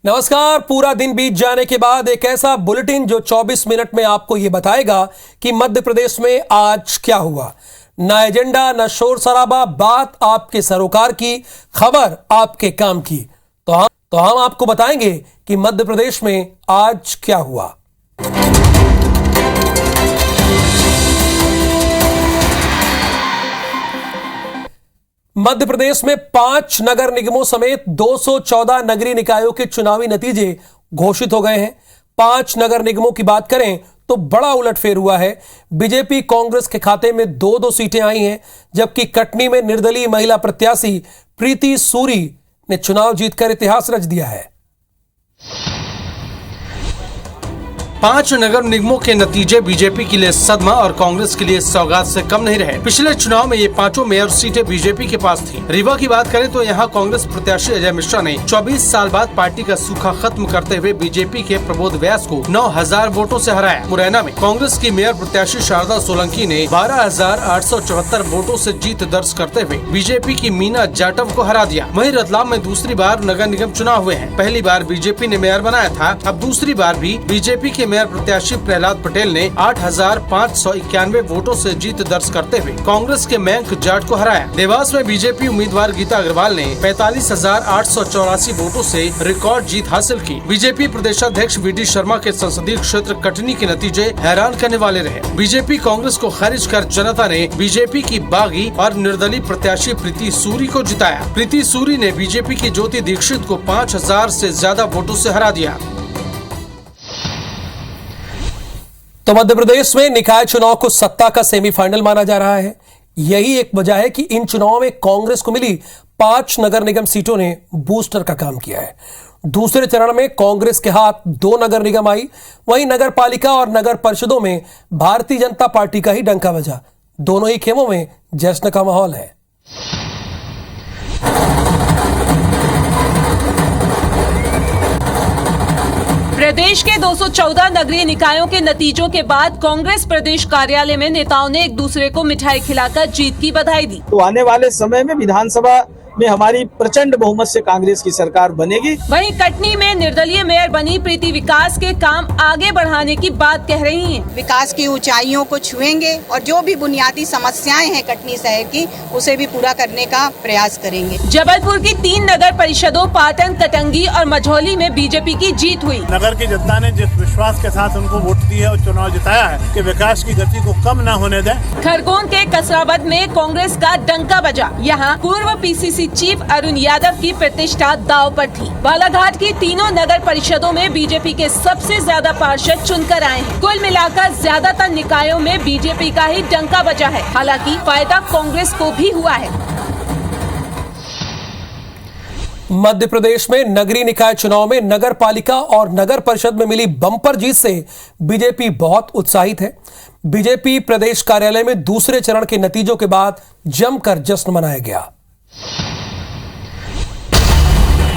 नमस्कार। पूरा दिन बीत जाने के बाद एक ऐसा बुलेटिन जो 24 मिनट में आपको यह बताएगा कि मध्य प्रदेश में आज क्या हुआ। ना एजेंडा, ना शोर शराबा, बात आपके सरोकार की, खबर आपके काम की। तो हम आपको बताएंगे कि मध्य प्रदेश में आज क्या हुआ। मध्य प्रदेश में 5 नगर निगमों समेत 214 नगरीय निकायों के चुनावी नतीजे घोषित हो गए हैं। 5 नगर निगमों की बात करें तो बड़ा उलटफेर हुआ है। बीजेपी कांग्रेस के खाते में 2-2 सीटें आई हैं, जबकि कटनी में निर्दलीय महिला प्रत्याशी प्रीति सूरी ने चुनाव जीतकर इतिहास रच दिया है। 5 नगर निगमों के नतीजे बीजेपी के लिए सदमा और कांग्रेस के लिए सौगात से कम नहीं रहे। पिछले चुनाव में ये 5 मेयर सीटें बीजेपी के पास थी। रीवा की बात करें तो यहाँ कांग्रेस प्रत्याशी अजय मिश्रा ने 24 साल बाद पार्टी का सूखा खत्म करते हुए बीजेपी के प्रबोध व्यास को 9000 वोटों से हराया। मुरैना में कांग्रेस की मेयर प्रत्याशी शारदा सोलंकी ने 12874 वोटों से जीत दर्ज करते हुए बीजेपी की मीना जाटव को हरा दिया। वहीं रतलाम में दूसरी बार नगर निगम चुनाव हुए हैं। पहली बार बीजेपी ने मेयर बनाया था, अब दूसरी बार भी बीजेपी के मेयर प्रत्याशी प्रहलाद पटेल ने 8591 वोटों से जीत दर्ज करते हुए कांग्रेस के मयंक जाट को हराया। देवास में बीजेपी उम्मीदवार गीता अग्रवाल ने 45,884 वोटों से रिकॉर्ड जीत हासिल की। बीजेपी प्रदेशाध्यक्ष वीडी शर्मा के संसदीय क्षेत्र कटनी के नतीजे हैरान करने वाले रहे। बीजेपी कांग्रेस को खारिज कर जनता ने बीजेपी की बागी और निर्दलीय प्रत्याशी प्रीति सूरी को जिताया। प्रीति सूरी ने बीजेपी की ज्योति दीक्षित को 5000 से ज्यादा वोटों से हरा दिया। तो मध्य प्रदेश में निकाय चुनाव को सत्ता का सेमीफाइनल माना जा रहा है। यही एक वजह है कि इन चुनावों में कांग्रेस को मिली 5 नगर निगम सीटों ने बूस्टर का काम किया है। दूसरे चरण में कांग्रेस के हाथ 2 नगर निगम आई, वहीं नगर पालिका और नगर परिषदों में भारतीय जनता पार्टी का ही डंका बजा। दोनों ही खेमों में जश्न का माहौल है। प्रदेश के 214 नगरीय निकायों के नतीजों के बाद कांग्रेस प्रदेश कार्यालय में नेताओं ने एक दूसरे को मिठाई खिलाकर जीत की बधाई दी। तो आने वाले समय में विधानसभा में हमारी प्रचंड बहुमत से कांग्रेस की सरकार बनेगी। वहीं कटनी में निर्दलीय मेयर बनी प्रीति विकास के काम आगे बढ़ाने की बात कह रही हैं। विकास की ऊंचाइयों को छुएंगे और जो भी बुनियादी समस्याएं हैं कटनी शहर की, उसे भी पूरा करने का प्रयास करेंगे। जबलपुर की 3 नगर परिषदों पाटन, कटंगी और मझौली में बीजेपी की जीत हुई। नगर की जनता ने जिस विश्वास के साथ उनको वोट दी है और चुनाव जिताया है कि विकास की गति को कम न होने दें। खरगोन के कसरावद में कांग्रेस का डंका बजा। यहाँ पूर्व PCC चीफ अरुण यादव की प्रतिष्ठा दांव पर थी। बालाघाट की तीनों नगर परिषदों में बीजेपी के सबसे ज्यादा पार्षद चुनकर आए हैं। कुल मिलाकर ज्यादातर निकायों में बीजेपी का ही डंका बजा है। हालांकि फायदा कांग्रेस को भी हुआ है। मध्य प्रदेश में नगरीय निकाय चुनाव में नगर पालिका और नगर परिषद में मिली बम्पर जीत से बीजेपी बहुत उत्साहित है। बीजेपी प्रदेश कार्यालय में दूसरे चरण के नतीजों के बाद जमकर जश्न मनाया गया।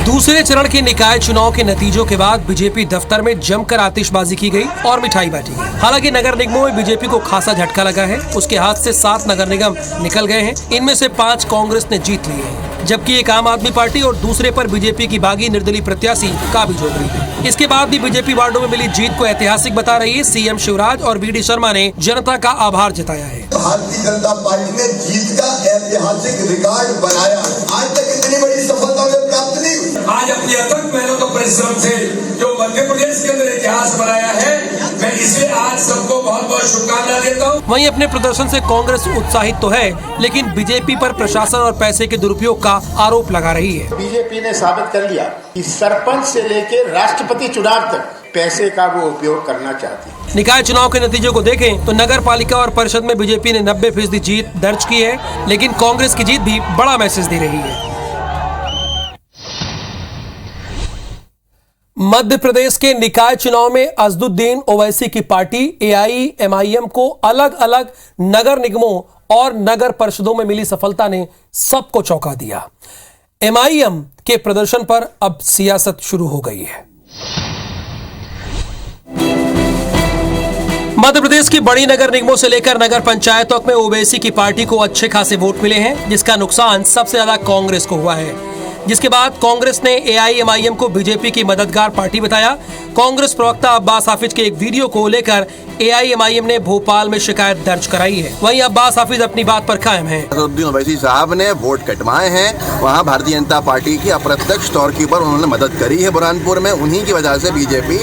दूसरे चरण के निकाय चुनाव के नतीजों के बाद बीजेपी दफ्तर में जमकर आतिशबाजी की गई और मिठाई बांटी गई। हालांकि नगर निगमों में बीजेपी को खासा झटका लगा है। उसके हाथ से 7 नगर निगम निकल गए हैं। इनमें से 5 कांग्रेस ने जीत लिए हैं, जबकि एक आम आदमी पार्टी और दूसरे पर बीजेपी की बागी निर्दलीय प्रत्याशी काबिज हो गई है। इसके बाद भी बीजेपी वार्डों में मिली जीत को ऐतिहासिक बता रही है। सीएम शिवराज और वीडी शर्मा ने जनता का आभार जताया है। भारतीय जनता पार्टी ने जीत का ऐतिहासिक रिकॉर्ड बनाया। आज तक इतनी बड़ी सफलता में प्राप्त नहीं हुई। आज अपनी अथक मेहनत और परिश्रम से जो मध्य प्रदेश के अंदर इतिहास बनाया है, मैं इसे आज सबको बहुत बहुत शुभकामनाएं देता हूँ। वहीं अपने प्रदर्शन से कांग्रेस उत्साहित तो है, लेकिन बीजेपी पर प्रशासन और पैसे के दुरुपयोग का आरोप लगा रही है। बीजेपी ने साबित कर लिया कि सरपंच से लेकर राष्ट्रपति चुनाव तक पैसे का वो उपयोग करना चाहती है। निकाय चुनाव के नतीजों को देखें तो नगर पालिका और परिषद में बीजेपी ने 90% जीत दर्ज की है, लेकिन कांग्रेस की जीत भी बड़ा मैसेज दे रही है। मध्य प्रदेश के निकाय चुनाव में असदुद्दीन ओवैसी की पार्टी AIMIM को अलग अलग नगर निगमों और नगर परिषदों में मिली सफलता ने सबको चौंका दिया। MIM के प्रदर्शन पर अब सियासत शुरू हो गई है। मध्य प्रदेश की बड़ी नगर निगमों से लेकर नगर पंचायतों में ओवैसी की पार्टी को अच्छे खासे वोट मिले हैं, जिसका नुकसान सबसे ज्यादा कांग्रेस को हुआ है। जिसके बाद कांग्रेस ने AIMIM को बीजेपी की मददगार पार्टी बताया। कांग्रेस प्रवक्ता अब्बास हाफिज के एक वीडियो को लेकर AIMIM ने भोपाल में शिकायत दर्ज कराई है। वहीं अब्बास हाफिज अपनी बात पर कायम हैं। असदुद्दीन ओवैसी साहब ने वोट कटवाए हैं, वहाँ भारतीय जनता पार्टी की अप्रत्यक्ष तौर पर उन्होंने मदद करी है बुरहानपुर में, उन्हीं की वजह से बीजेपी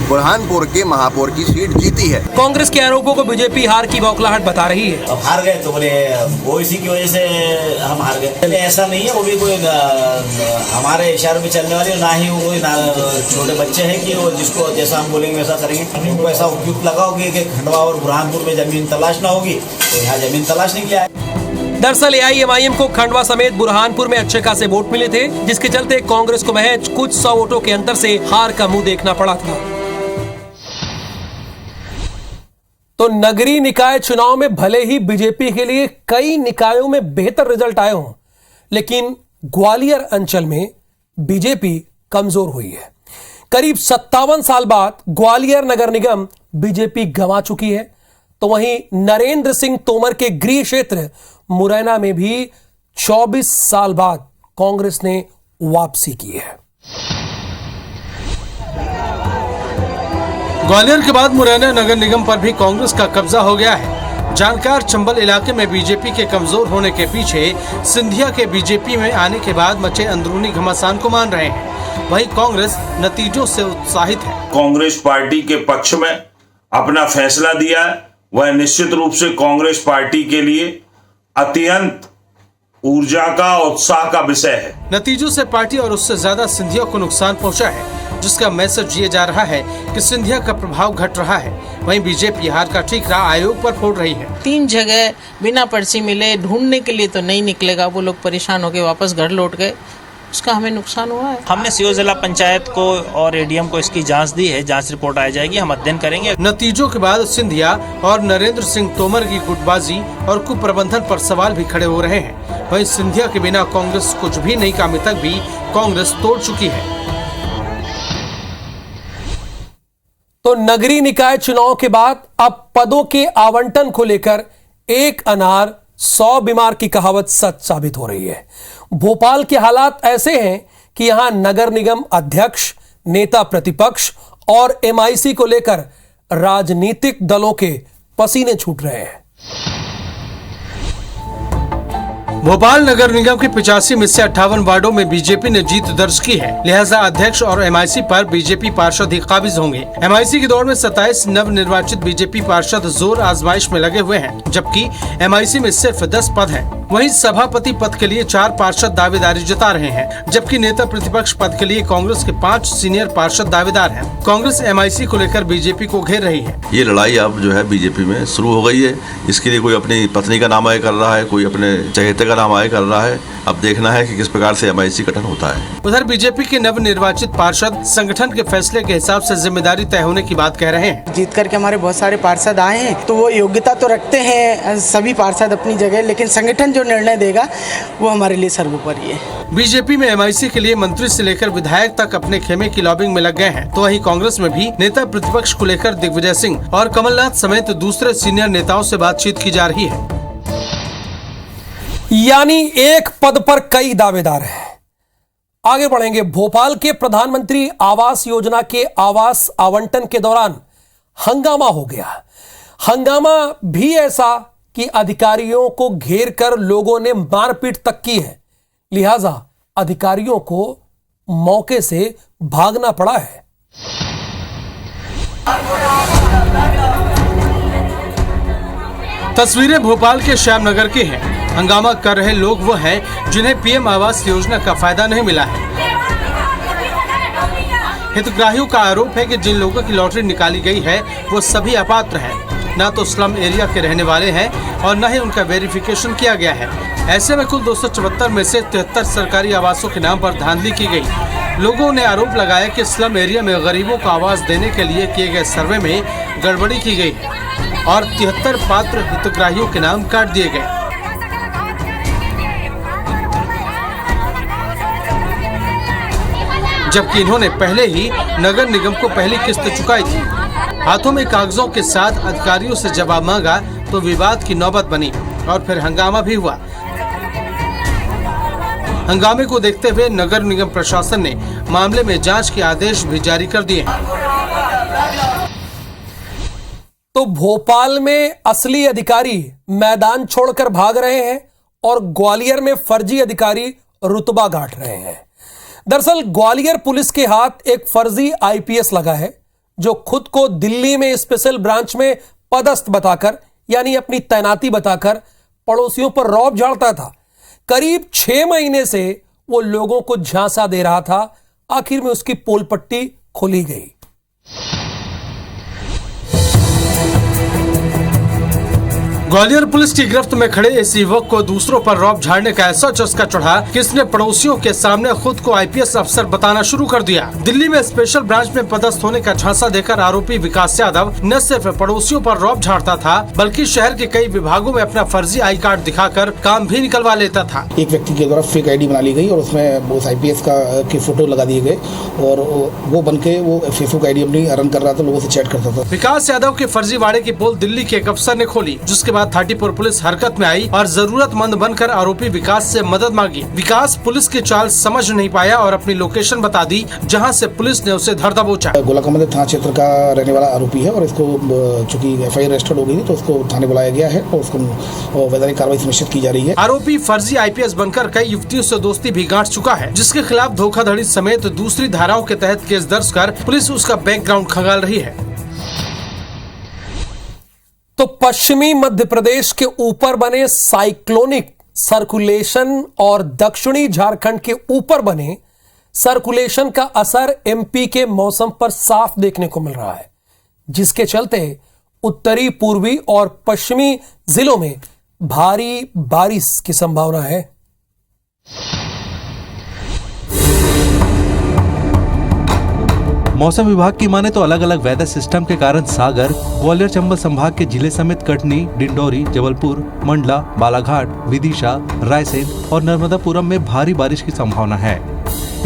बुरहानपुर के महापौर की सीट जीती है। कांग्रेस के आरोपों को बीजेपी हार की बौखलाहट बता रही है। अब हार गए तो बोले वो इसी की वजह से हम हार गए। ऐसा नहीं है, वो भी कोई हमारे इशारों में चलने वाली, ना ही वो कोई छोटे बच्चे हैं कि वो जिसको जैसा हम बोलेंगे वैसा करेंगे। उनको ऐसा उपयुक्त लगा होगी कि खंडवा और बुरहानपुर में जमीन तलाश ना होगी, तो यहाँ जमीन तलाश नहीं किया है। दरअसल AIMIM को खंडवा समेत बुरहानपुर में अच्छे खासे वोट मिले थे, जिसके चलते कांग्रेस को महज कुछ 100 वोटों के अंतर से हार का मुंह देखना पड़ा था। तो नगरीय निकाय चुनाव में भले ही बीजेपी के लिए कई निकायों में बेहतर रिजल्ट आए हों, लेकिन ग्वालियर अंचल में बीजेपी कमजोर हुई है। करीब 57 साल बाद ग्वालियर नगर निगम बीजेपी गंवा चुकी है। तो वहीं नरेंद्र सिंह तोमर के गृह क्षेत्र मुरैना में भी 24 साल बाद कांग्रेस ने वापसी की है। ग्वालियर के बाद मुरैना नगर निगम पर भी कांग्रेस का कब्जा हो गया है। जानकार चंबल इलाके में बीजेपी के कमजोर होने के पीछे सिंधिया के बीजेपी में आने के बाद मचे अंदरूनी घमासान को मान रहे हैं। वहीं कांग्रेस नतीजों से उत्साहित है। कांग्रेस पार्टी के पक्ष में अपना फैसला दिया है, वह निश्चित रूप से कांग्रेस पार्टी के लिए अत्यंत ऊर्जा का उत्साह का विषय है। नतीजों से पार्टी और उससे ज्यादा सिंधिया को नुकसान पहुंचा है, जिसका मैसेज ये जा रहा है कि सिंधिया का प्रभाव घट रहा है। वहीं बीजेपी हार का ठीकरा आयोग पर फोड़ रही है। 3 जगह बिना पर्ची मिले ढूंढने के लिए तो नहीं निकलेगा, वो लोग परेशान होकर वापस घर लौट गए, उसका हमें नुकसान हुआ है। हमने सीओ जिला पंचायत को और ADM को इसकी जांच दी है, जांच रिपोर्ट आ जाएगी, हम अध्ययन करेंगे। नतीजों के बाद सिंधिया और नरेंद्र सिंह तोमर की गुटबाजी और कुप्रबंधन पर सवाल भी खड़े हो रहे हैं। वहीं सिंधिया के बिना कांग्रेस कुछ भी नहीं काम तक भी कांग्रेस तोड़ चुकी है। तो नगरीय निकाय चुनाव के बाद अब पदों के आवंटन को लेकर एक अनार 100 बीमार की कहावत सच साबित हो रही है। भोपाल के हालात ऐसे हैं कि यहां नगर निगम अध्यक्ष, नेता प्रतिपक्ष और MIC को लेकर राजनीतिक दलों के पसीने छूट रहे हैं। भोपाल नगर निगम के 85 में से 58 वार्डों में बीजेपी ने जीत दर्ज की है, लिहाजा अध्यक्ष और MIC पर बीजेपी पार्षद ही काबिज होंगे। MIC की दौड़ में 27 नव निर्वाचित बीजेपी पार्षद जोर आजमाइश में लगे हुए हैं, जबकि MIC में सिर्फ 10 पद हैं। वहीं सभापति पद के लिए 4 पार्षद दावेदारी जता रहे हैं, जबकि नेता प्रतिपक्ष पद के लिए कांग्रेस के 5 सीनियर पार्षद दावेदार हैं। कांग्रेस MIC को लेकर बीजेपी को घेर रही है। ये लड़ाई अब जो है बीजेपी में शुरू हो गई है। इसके लिए कोई अपनी पत्नी का नाम आय कर रहा है, कोई अपने चहेते का नाम आय कर रहा है। अब देखना है कि किस प्रकार से MIC गठन होता है। उधर बीजेपी के नव निर्वाचित पार्षद संगठन के फैसले के हिसाब से जिम्मेदारी तय होने की बात कह रहे हैं। जीत करके हमारे बहुत सारे पार्षद आए हैं, तो वो योग्यता तो रखते हैं सभी पार्षद अपनी जगह, लेकिन संगठन जो निर्णय देगा वो हमारे लिए सर्वोपरि है। बीजेपी में MIC के लिए मंत्री से लेकर विधायक तक अपने खेमे की लॉबिंग में लग गए हैं। तो वहीं कांग्रेस में भी नेता प्रतिपक्ष को लेकर दिग्विजय सिंह और कमलनाथ समेत दूसरे सीनियर नेताओं से बातचीत की जा रही है। यानी एक पद पर कई दावेदार हैं। आगे बढ़ेंगे। भोपाल के प्रधानमंत्री आवास योजना के आवास आवंटन के दौरान हंगामा हो गया। हंगामा भी ऐसा कि अधिकारियों को घेर कर लोगों ने मारपीट तक की है, लिहाजा अधिकारियों को मौके से भागना पड़ा है। तस्वीरें भोपाल के श्यामनगर की हैं। हंगामा कर रहे लोग वो हैं जिन्हें PM आवास योजना का फायदा नहीं मिला है। हितग्राहियों का आरोप है कि जिन लोगों की लॉटरी निकाली गई है वो सभी अपात्र हैं, न तो स्लम एरिया के रहने वाले हैं और न ही उनका वेरिफिकेशन किया गया है। ऐसे में कुल 274 में से 73 सरकारी आवासों के नाम पर धांधली की गई। लोगों ने आरोप लगाया कि स्लम एरिया में गरीबों को आवास देने के लिए किए गए सर्वे में गड़बड़ी की गई है और 73 पात्र हितग्राहियों के नाम काट दिए गए। जबकि इन्होंने पहले ही नगर निगम को पहली किस्त चुकाई थी। हाथों में कागजों के साथ अधिकारियों से जवाब मांगा तो विवाद की नौबत बनी और फिर हंगामा भी हुआ। हंगामे को देखते हुए नगर निगम प्रशासन ने मामले में जांच के आदेश भी जारी कर दिए हैं। तो भोपाल में असली अधिकारी मैदान छोड़कर भाग रहे हैं और ग्वालियर में फर्जी अधिकारी रुतबा गांठ रहे हैं। दरअसल ग्वालियर पुलिस के हाथ एक फर्जी आईपीएस लगा है जो खुद को दिल्ली में स्पेशल ब्रांच में पदस्थ बताकर यानी अपनी तैनाती बताकर पड़ोसियों पर रौब झाड़ता था। करीब 6 महीने से वो लोगों को झांसा दे रहा था। आखिर में उसकी पोल पट्टी खोली गई। ग्वालियर पुलिस की गिरफ्त में खड़े इस युवक को दूसरों पर रौब झाड़ने का ऐसा चस्का चढ़ा कि इसने पड़ोसियों के सामने खुद को आईपीएस अफसर बताना शुरू कर दिया। दिल्ली में स्पेशल ब्रांच में पदस्थ होने का झांसा देकर आरोपी विकास यादव न सिर्फ पड़ोसियों पर रौब झाड़ता था बल्कि शहर के कई विभागों में अपना फर्जी आई कार्ड दिखाकर काम भी निकलवा लेता था। एक व्यक्ति के द्वारा फेक आईडी बना ली गई और उसमें उस आईपीएस की फोटो लगा दिए गए और वो बन के वो फेसबुक आईडी अपनी रन कर रहा था, लोगों से चैट करता था। विकास यादव के फर्जीवाड़े की पोल दिल्ली के एक अफसर ने खोली, जिसके बाद 34 पुलिस हरकत में आई और जरूरतमंद बनकर आरोपी विकास से मदद मांगी। विकास पुलिस की चाल समझ नहीं पाया और अपनी लोकेशन बता दी, जहां से पुलिस ने उसे धर दबोचा। गोलाकमंदिर थाना क्षेत्र का रहने वाला आरोपी है और इसको चूंकि एफआईआर रजिस्टर्ड हो गई थी तो उसको थाने बुलाया गया है और उसको वैधानिक कार्रवाई सुनिश्चित की जा रही है। आरोपी फर्जी आईपीएस बनकर कई युवतियों से दोस्ती भी गांठ चुका है, जिसके खिलाफ धोखाधड़ी समेत दूसरी धाराओं के तहत केस दर्ज कर पुलिस उसका बैकग्राउंड खंगाल रही है। तो पश्चिमी मध्य प्रदेश के ऊपर बने साइक्लोनिक सर्कुलेशन और दक्षिणी झारखंड के ऊपर बने सर्कुलेशन का असर एमपी के मौसम पर साफ देखने को मिल रहा है, जिसके चलते उत्तरी, पूर्वी और पश्चिमी जिलों में भारी बारिश की संभावना है। मौसम विभाग की माने तो अलग अलग वेदर सिस्टम के कारण सागर, ग्वालियर चंबल संभाग के जिले समेत कटनी, डिंडोरी, जबलपुर, मंडला, बालाघाट, विदिशा, रायसेन और नर्मदापुरम में भारी बारिश की संभावना है।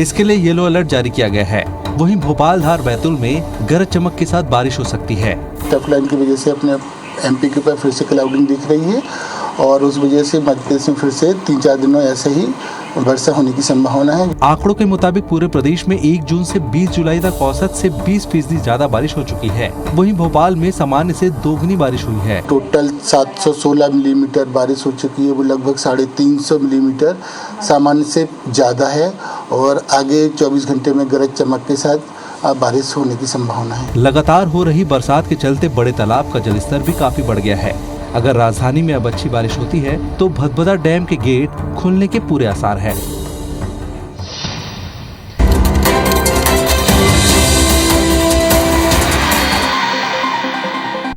इसके लिए येलो अलर्ट जारी किया गया है। वहीं भोपाल, धार, बैतूल में गरज चमक के साथ बारिश हो सकती है। टफ लाइन की वजह से अपने एमपी के ऊपर फिर से क्लाउडिंग दिख रही है और उस वजह से मध्य प्रदेश में फिर से 3-4 दिनों ऐसे ही वर्षा होने की संभावना है। आंकड़ों के मुताबिक पूरे प्रदेश में 1 जून से 20 जुलाई तक औसत से 20% ज्यादा बारिश हो चुकी है। वहीं भोपाल में सामान्य से दोगुनी बारिश हुई है। टोटल 716 मिलीमीटर बारिश हो चुकी है, वो लगभग 350 मिलीमीटर सामान्य से ज्यादा है और आगे 24 घंटे में गरज चमक के साथ बारिश होने की संभावना है। लगातार हो रही बरसात के चलते बड़े तालाब का जलस्तर भी काफी बढ़ गया है। अगर राजधानी में अब अच्छी बारिश होती है तो भदभदा डैम के गेट खुलने के पूरे आसार है।